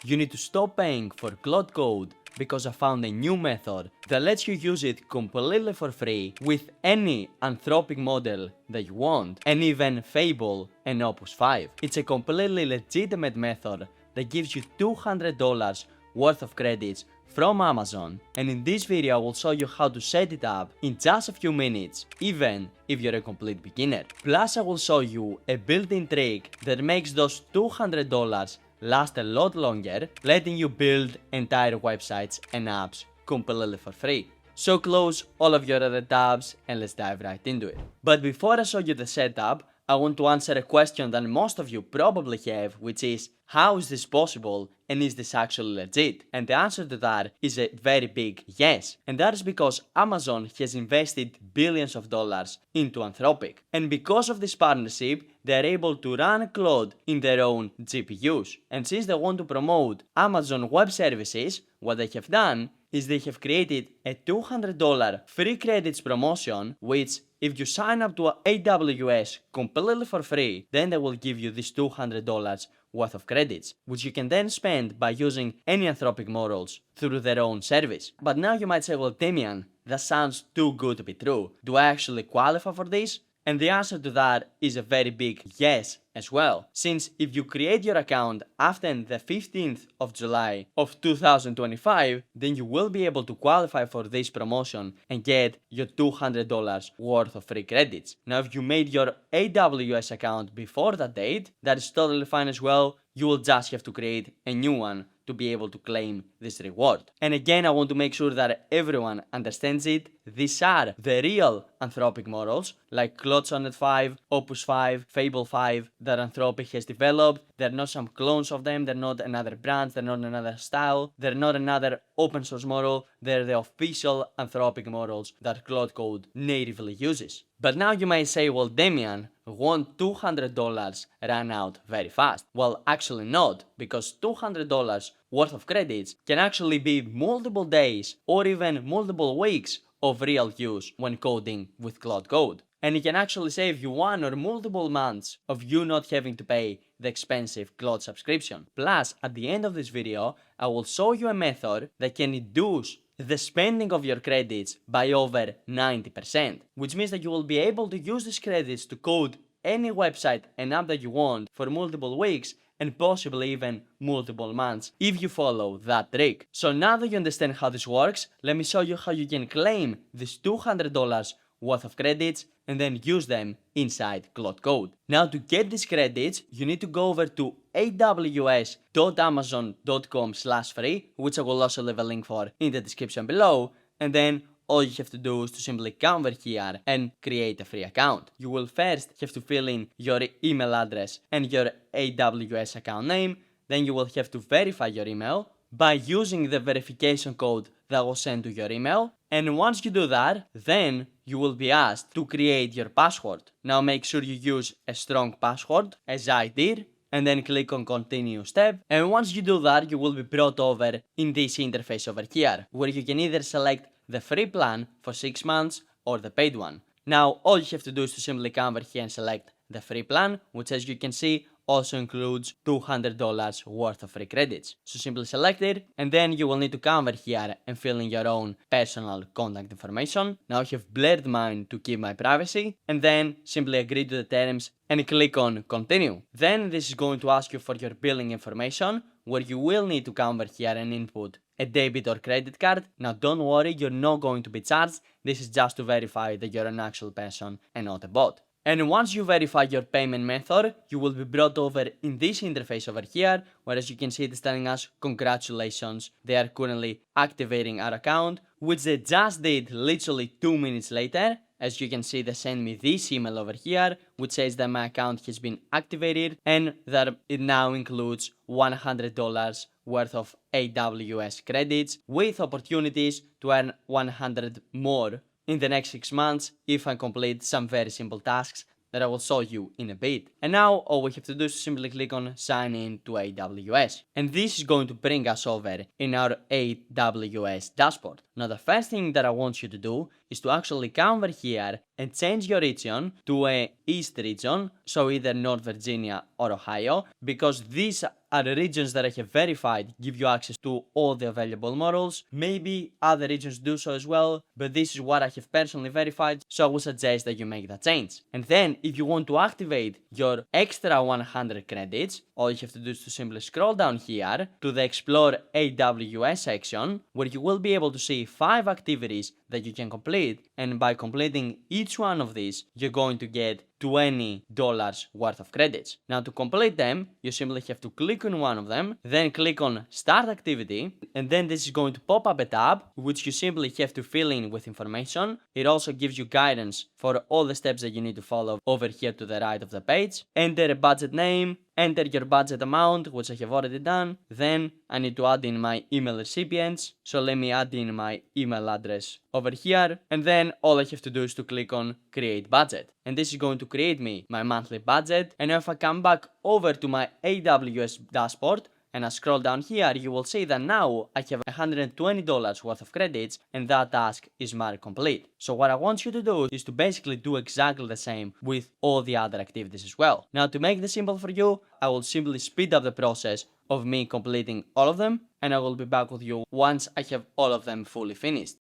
you need to stop paying for Claude Code because I found a new method that lets you use it completely for free with any Anthropic model that you want, and even Fable and Opus 5. It's a completely legitimate method that gives you $200 worth of credits from Amazon, and in this video I will show you how to set it up in just a few minutes, even if you're a complete beginner. Plus I will show you a built-in trick that makes those $200 last a lot longer, letting you build entire websites and apps completely for free. So close all of your other tabs and let's dive right into it. But before I show you the setup, I want to answer a question that most of you probably have, which is, how is this possible and is this actually legit? And the answer to that is a very big yes. And that is because Amazon has invested billions of dollars into Anthropic. And because of this partnership, they are able to run Claude in their own GPUs. And since they want to promote Amazon Web Services, what they have done is they have created a $200 free credits promotion, which if you sign up to AWS completely for free, then they will give you this $200 worth of credits, which you can then spend by using any Anthropic models through their own service. But now you might say, well, Damian, that sounds too good to be true. Do I actually qualify for this? And the answer to that is a very big yes as well, since if you create your account after the 15th of July of 2025, then you will be able to qualify for this promotion and get your $200 worth of free credits. Now, if you made your AWS account before that date, that is totally fine as well. You will just have to create a new one to be able to claim this reward. And again, I want to make sure that everyone understands it. These are the real Anthropic models, like Claude Sonnet 5, Opus 5, Fable 5, that Anthropic has developed. They're not some clones of them, they're not another brand, they're not another style, they're not another open source model, they're the official Anthropic models that Claude Code natively uses. But now you might say, well, Damian, won't $200 run out very fast? Well, actually not, because $200 worth of credits can actually be multiple days or even multiple weeks of real use when coding with Claude Code. And it can actually save you 1 or multiple months of you not having to pay the expensive Claude subscription. Plus, at the end of this video, I will show you a method that can reduce the spending of your credits by over 90%, which means that you will be able to use these credits to code any website and app that you want for multiple weeks and possibly even multiple months if you follow that trick. So now that you understand how this works, let me show you how you can claim this $200 worth of credits and then use them inside Claude Code. Now, to get these credits, you need to go over to aws.amazon.com/free, which I will also leave a link for in the description below, and then all you have to do is to simply come over here and create a free account. You will first have to fill in your email address and your AWS account name, then you will have to verify your email by using the verification code that was sent to your email. And once you do that, then you will be asked to create your password. Now make sure you use a strong password, as I did, and then click on continue step. And once you do that, you will be brought over in this interface over here, where you can either select the free plan for 6 months or the paid one. Now all you have to do is to simply come over here and select the free plan, which as you can see also includes $200 worth of free credits. So simply select it, and then you will need to come over here and fill in your own personal contact information. Now I have blurred mine to keep my privacy, and then simply agree to the terms and click on continue. Then this is going to ask you for your billing information, where you will need to come over here and input a debit or credit card. Now don't worry, you're not going to be charged. This is just to verify that you're an actual person and not a bot. And once you verify your payment method, you will be brought over in this interface over here, where as you can see it is telling us congratulations, they are currently activating our account, which they just did literally 2 minutes later. As you can see, they sent me this email over here, which says that my account has been activated and that it now includes $100 worth of AWS credits with opportunities to earn 100 more in the next 6 months if I complete some very simple tasks that I will show you in a bit. And now all we have to do is simply click on sign in to AWS. And this is going to bring us over in our AWS dashboard. Now the first thing that I want you to do is to actually come over here and change your region to a East region, so either North Virginia or Ohio, because these are the regions that I have verified give you access to all the available models. Maybe other regions do so as well, but this is what I have personally verified, so I would suggest that you make that change. And then if you want to activate your extra 100 credits, all you have to do is to simply scroll down here to the Explore AWS section, where you will be able to see 5 activities that you can complete, and by completing each one of these, you're going to get $20 worth of credits. Now to complete them, you simply have to click on one of them, then click on Start Activity, and then this is going to pop up a tab, which you simply have to fill in with information. It also gives you guidance for all the steps that you need to follow over here to the right of the page. Enter a budget name, enter your budget amount, which I have already done. Then I need to add in my email recipients, so let me add in my email address over here, and then all I have to do is to click on Create Budget, and this is going to create me my monthly budget. And if I come back over to my AWS dashboard and I scroll down here, you will see that now I have $120 worth of credits, and that task is marked complete. So what I want you to do is to basically do exactly the same with all the other activities as well. Now to make this simple for you, I will simply speed up the process of me completing all of them, and I will be back with you once I have all of them fully finished.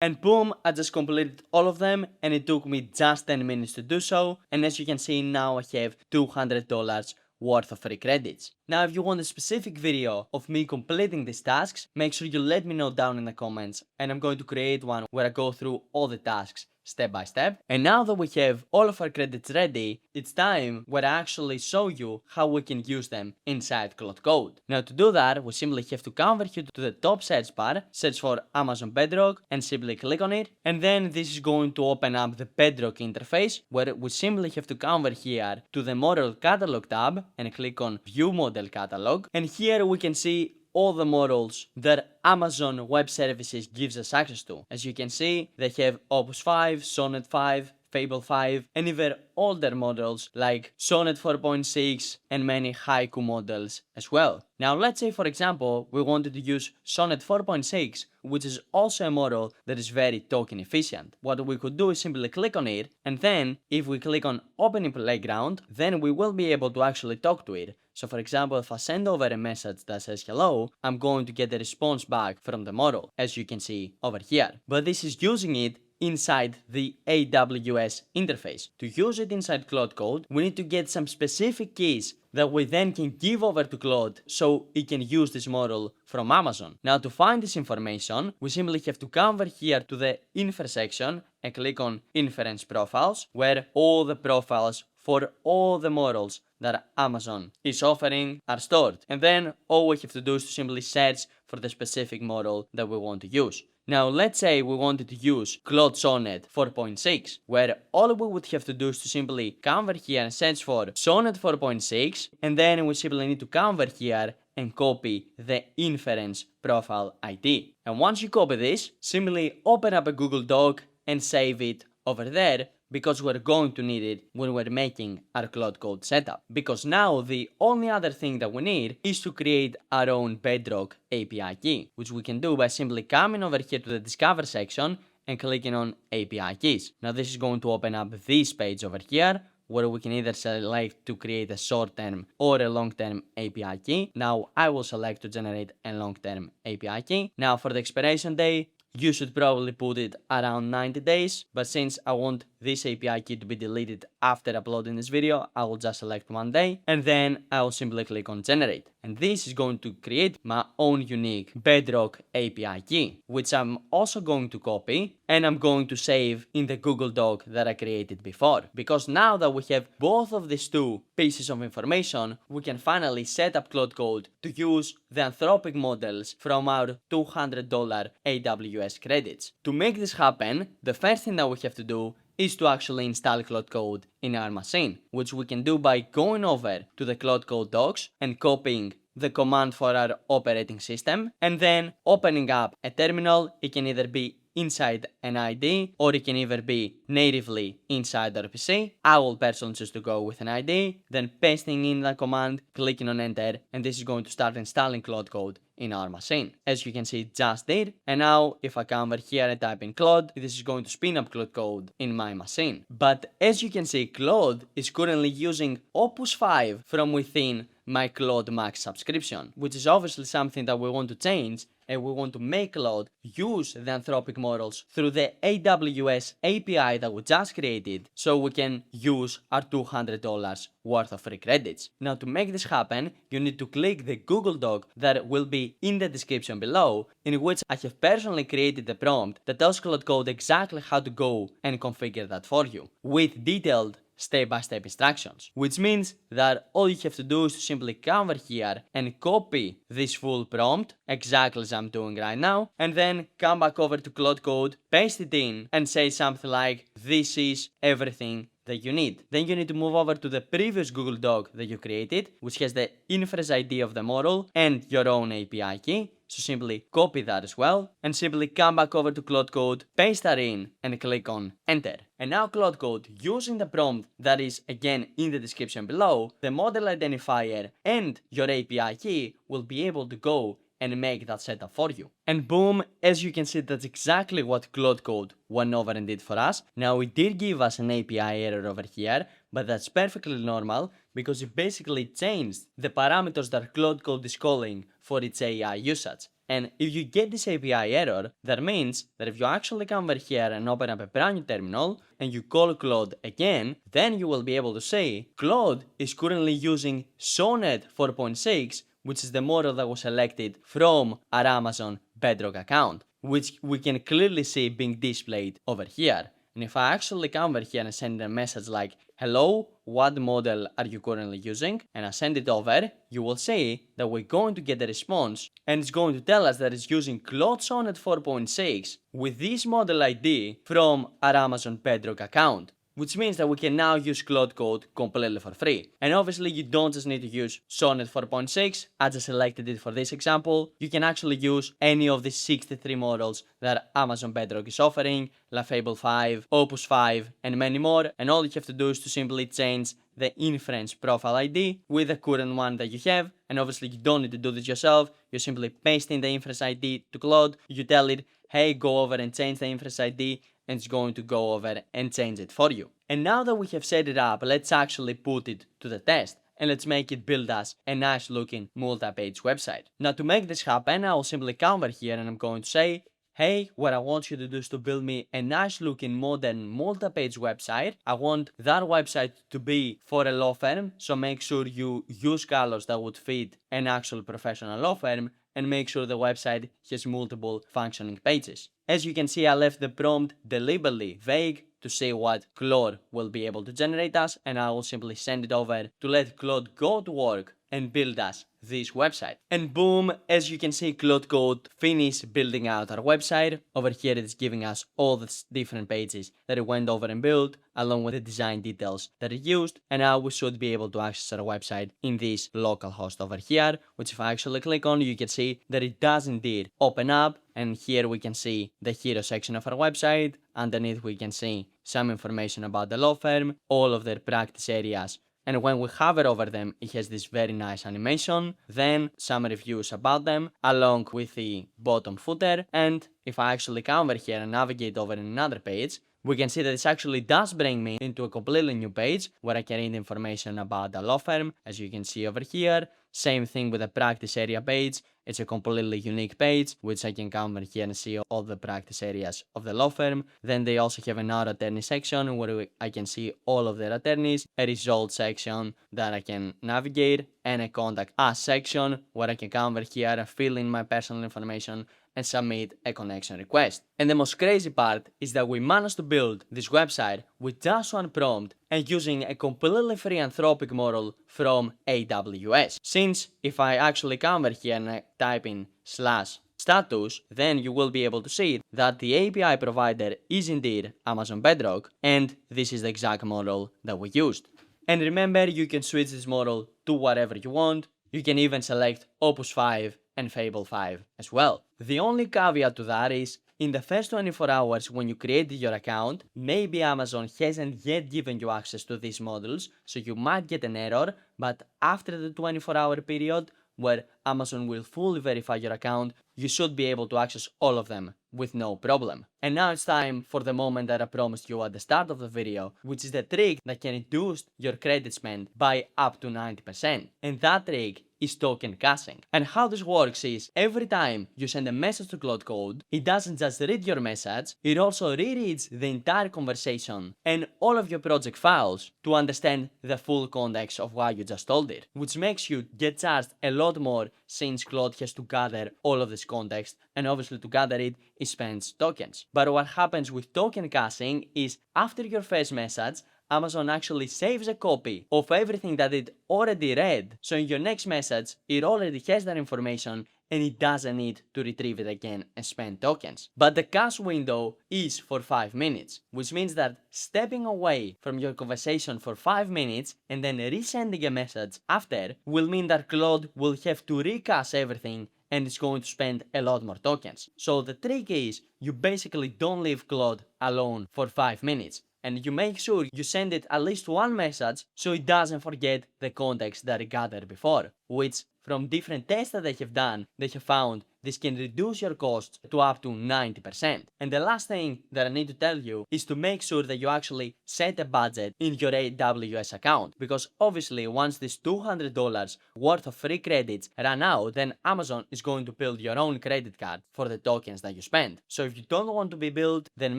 And boom, I just completed all of them, and it took me just 10 minutes to do so, and as you can see now I have $200 worth of free credits. Now if you want a specific video of me completing these tasks, make sure you let me know down in the comments, and I'm going to create one where I go through all the tasks step by step. And now that we have all of our credits ready, it's time where I actually show you how we can use them inside Claude Code. Now to do that, we simply have to come over here to the top search bar, search for Amazon Bedrock, and simply click on it. And then this is going to open up the Bedrock interface, where we simply have to come over here to the Model Catalog tab and click on View Model Catalog. And here we can see all the models that Amazon Web Services gives us access to. As you can see, they have Opus 5, Sonnet 5, Fable 5, and even older models like Sonnet 4.6 and many Haiku models as well. Now let's say for example we wanted to use Sonnet 4.6, which is also a model that is very token efficient. What we could do is simply click on it, and then if we click on Open in Playground, then we will be able to actually talk to it. So for example, if I send over a message that says hello, I'm going to get a response back from the model, as you can see over here. But this is using it inside the AWS interface. To use it inside Claude Code, we need to get some specific keys that we then can give over to Claude so it can use this model from Amazon. Now to find this information, we simply have to come over here to the Infer section and click on Inference Profiles, where all the profiles for all the models that Amazon is offering are stored. And then all we have to do is to simply search for the specific model that we want to use. Now let's say we wanted to use Claude Sonnet 4.6, where all we would have to do is to simply come over here and search for Sonnet 4.6, and then we simply need to come over here and copy the inference profile ID. And once you copy this, simply open up a Google Doc and save it over there, because we're going to need it when we're making our Claude Code setup. Because now the only other thing that we need is to create our own Bedrock API key, which we can do by simply coming over here to the Discover section and clicking on API keys. Now this is going to open up this page over here, where we can either select to create a short-term or a long-term API key. Now I will select to generate a long-term API key. Now for the expiration date, you should probably put it around 90 days, but since I want this API key to be deleted after uploading this video, I will just select 1 day, and then I will simply click on Generate. And this is going to create my own unique Bedrock API key, which I'm also going to copy, and I'm going to save in the Google Doc that I created before. Because now that we have both of these two pieces of information, we can finally set up Claude Code to use the Anthropic models from our $200 AWS credits. To make this happen, the first thing that we have to do is to actually install Claude Code in our machine, which we can do by going over to the Claude Code docs and copying the command for our operating system, and then opening up a terminal. It can either be inside an ID or it can either be natively inside our PC. I will personally choose to go with an ID, then pasting in the command, clicking on enter, and this is going to start installing Claude Code in our machine. As you can see, it just did. And now if I come over here and type in Claude, this is going to spin up Claude Code in my machine. But as you can see, Claude is currently using Opus 5 from within my Claude Max subscription, which is obviously something that we want to change, and we want to make Claude use the Anthropic models through the AWS API that we just created, so we can use our $200 worth of free credits. Now, to make this happen, you need to click the Google Doc that will be in the description below, in which I have personally created a prompt that tells Claude Code exactly how to go and configure that for you, with detailed step-by-step instructions, which means that all you have to do is to simply come over here and copy this full prompt, exactly as I'm doing right now, and then come back over to Claude Code, paste it in, and say something like, this is everything that you need. Then you need to move over to the previous Google Doc that you created, which has the inference ID of the model and your own API key. So simply copy that as well, and simply come back over to Claude Code, paste that in, and click on enter. And now Claude Code, using the prompt that is again in the description below, the model identifier and your API key will be able to go and make that setup for you. And boom, as you can see, that's exactly what Claude Code went over and did for us. Now, it did give us an API error over here, but that's perfectly normal because it basically changed the parameters that Claude Code is calling for its AI usage. And if you get this API error, that means that if you actually come over here and open up a brand new terminal and you call Claude again, then you will be able to say Claude is currently using Sonnet 4.6, which is the model that was selected from our Amazon Bedrock account, which we can clearly see being displayed over here. And if I actually come over here and send a message like, hello, what model are you currently using? And I send it over, you will see that we're going to get a response, and it's going to tell us that it's using Claude Sonnet 4.6 with this model ID from our Amazon Bedrock account, which means that we can now use Claude Code completely for free. And obviously you don't just need to use Sonnet 4.6, I just selected it for this example. You can actually use any of the 63 models that Amazon Bedrock is offering, like Fable 5, Opus 5, and many more, and all you have to do is to simply change the inference profile ID with the current one that you have, and obviously you don't need to do this yourself, you simply paste in the inference ID to Claude, you tell it, hey, go over and change the inference ID, and it's going to go over and change it for you. And now that we have set it up, let's actually put it to the test, and let's make it build us a nice looking multi-page website. Now, to make this happen, I will simply come over here and I'm going to say, hey, what I want you to do is to build me a nice looking modern multi-page website. I want that website to be for a law firm, so make sure you use colors that would fit an actual professional law firm, and make sure the website has multiple functioning pages. As you can see, I left the prompt deliberately vague to see what Claude will be able to generate us, and I will simply send it over to let Claude go to work and build us this website. And boom, as you can see, Claude Code finished building out our website. Over here it is giving us all the different pages that it went over and built, along with the design details that it used, and now we should be able to access our website in this local host over here, which if I actually click on, you can see that it does indeed open up, and here we can see the hero section of our website. Underneath we can see some information about the law firm, all of their practice areas, and when we hover over them, it has this very nice animation, then some reviews about them, along with the bottom footer. And if I actually come over here and navigate over another page, we can see that this actually does bring me into a completely new page where I can read information about the law firm, as you can see over here. Same thing with the practice area page. It's a completely unique page, which I can come over here and see all the practice areas of the law firm. Then they also have another attorney section where I can see all of their attorneys, a results section that I can navigate, and a contact us section where I can come over here and fill in my personal information and submit a connection request. And the most crazy part is that we managed to build this website with just one prompt and using a completely free Anthropic model from AWS. Since if I actually come over here and I type in /status, then you will be able to see that the API provider is indeed Amazon Bedrock, and this is the exact model that we used. And remember, you can switch this model to whatever you want. You can even select Opus 5 and Fable 5 as well. The only caveat to that is, in the first 24 hours when you created your account, maybe Amazon hasn't yet given you access to these models, so you might get an error, but after the 24-hour period, where Amazon will fully verify your account, you should be able to access all of them with no problem. And now it's time for the moment that I promised you at the start of the video, which is the trick that can reduce your credit spend by up to 90%. And that trick is token caching. And how this works is, every time you send a message to Claude, it doesn't just read your message, it also rereads the entire conversation and all of your project files to understand the full context of why you just told it, which makes you get charged a lot more since Claude has to gather all of this context, and obviously to gather it spends tokens. But what happens with token caching is, after your first message, Amazon actually saves a copy of everything that it already read, so in your next message, it already has that information and it doesn't need to retrieve it again and spend tokens. But the cache window is for 5 minutes, which means that stepping away from your conversation for 5 minutes and then resending a message after will mean that Claude will have to recache everything and it's going to spend a lot more tokens. So the trick is, you basically don't leave Claude alone for 5 minutes, and you make sure you send it at least one message so it doesn't forget the context that it gathered before, which from different tests that they have done, they have found this can reduce your costs to up to 90%. And the last thing that I need to tell you is to make sure that you actually set a budget in your AWS account, because obviously once this $200 worth of free credits run out, then Amazon is going to build your own credit card for the tokens that you spend. So if you don't want to be billed, then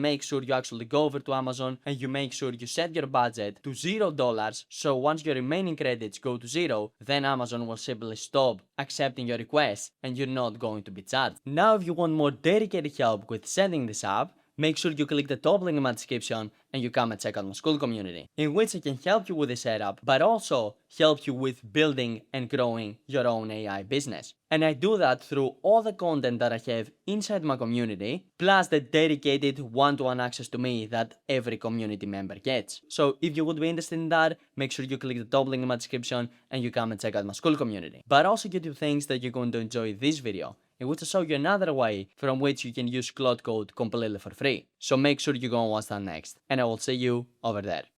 make sure you actually go over to Amazon and you make sure you set your budget to $0, so once your remaining credits go to 0, then Amazon will simply stop accepting your requests and you're not going to be charged. Now if you want more dedicated help with setting this up, make sure you click the top link in my description and you come and check out my school community, in which I can help you with the setup, but also help you with building and growing your own AI business. And I do that through all the content that I have inside my community, plus the dedicated one-to-one access to me that every community member gets. So if you would be interested in that, make sure you click the top link in my description and you come and check out my school community. But also YouTube thinks that you're going to enjoy this video, in which I show you another way from which you can use Claude Code completely for free. So make sure you go and watch that next, and I will see you over there.